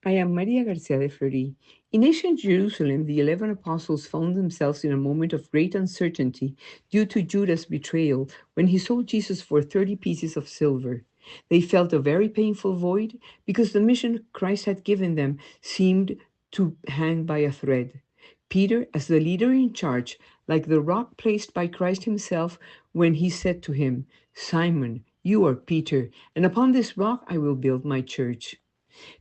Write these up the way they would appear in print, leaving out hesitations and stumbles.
I am Maria Garcia de Fleury. In ancient Jerusalem, the 11 apostles found themselves in a moment of great uncertainty due to Judas' betrayal when he sold Jesus for 30 pieces of silver. They felt a very painful void because the mission Christ had given them seemed to hang by a thread. Peter, as the leader in charge, like the rock placed by Christ himself when he said to him, Simon, you are Peter, and upon this rock I will build my church.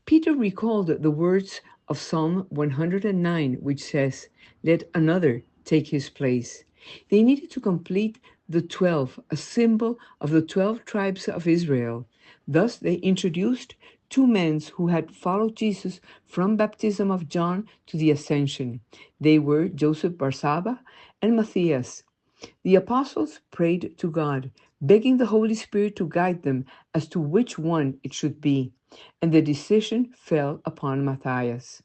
Peter recalled the words of Psalm 109, which says, Let another take his place. They needed to complete the 12, a symbol of the 12 tribes of Israel. Thus, they introduced two men who had followed Jesus from baptism of John to the ascension. They were Joseph Barsaba and Matthias. The apostles prayed to God, begging the Holy Spirit to guide them as to which one it should be, and the decision fell upon Matthias.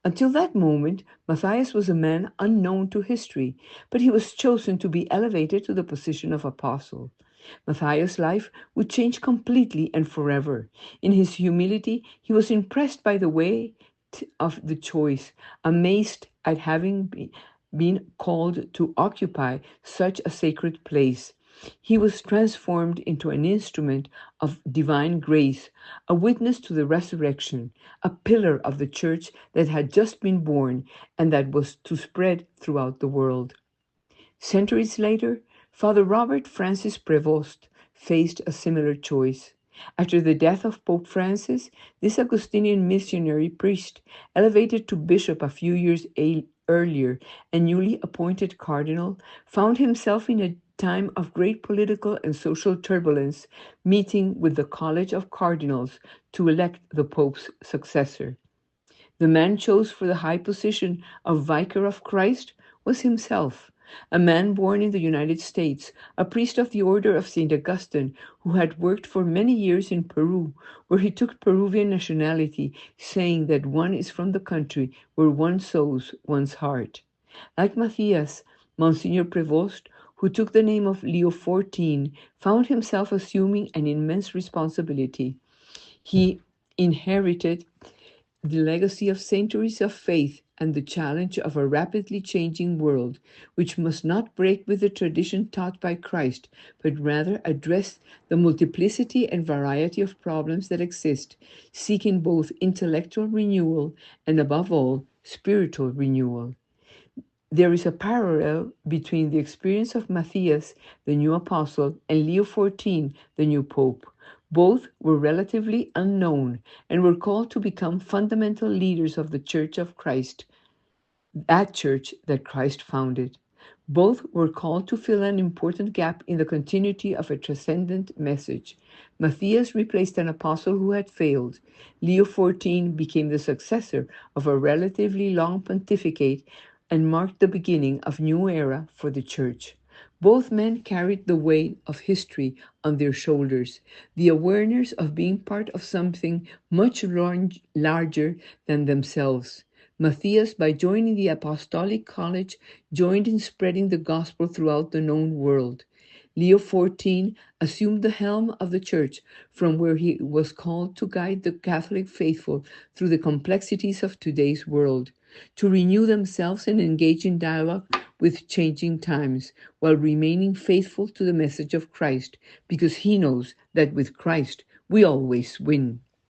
Until that moment, Matthias was a man unknown to history, but he was chosen to be elevated to the position of apostle. Matthias' life would change completely and forever. In his humility, he was impressed by the weight of the choice, amazed at having been called to occupy such a sacred place. He was transformed into an instrument of divine grace, a witness to the resurrection, a pillar of the church that had just been born and that was to spread throughout the world. Centuries later, Father Robert Francis Prevost faced a similar choice. After the death of Pope Francis, this Augustinian missionary priest, elevated to bishop a few years earlier and newly appointed cardinal, found himself in a time of great political and social turbulence, meeting with the College of Cardinals to elect the Pope's successor. The man chose for the high position of Vicar of Christ was himself, a man born in the United States, a priest of the Order of St. Augustine, who had worked for many years in Peru, where he took Peruvian nationality, saying that one is from the country where one sows one's heart. Like Matthias, Monsignor Prevost, who took the name of Leo XIV, found himself assuming an immense responsibility. He inherited the legacy of centuries of faith and the challenge of a rapidly changing world, which must not break with the tradition taught by Christ, but rather address the multiplicity and variety of problems that exist, seeking both intellectual renewal and, above all, spiritual renewal. There is a parallel between the experience of Matthias, the new apostle, and Leo XIV, the new pope. Both were relatively unknown and were called to become fundamental leaders of the Church of Christ, that church that Christ founded. Both were called to fill an important gap in the continuity of a transcendent message. Matthias replaced an apostle who had failed. Leo XIV became the successor of a relatively long pontificate and marked the beginning of a new era for the church. Both men carried the weight of history on their shoulders, the awareness of being part of something much larger than themselves. Matthias, by joining the Apostolic College, joined in spreading the gospel throughout the known world. Leo XIV assumed the helm of the church, from where he was called to guide the Catholic faithful through the complexities of today's world, to renew themselves and engage in dialogue with changing times, while remaining faithful to the message of Christ, because he knows that with Christ we always win.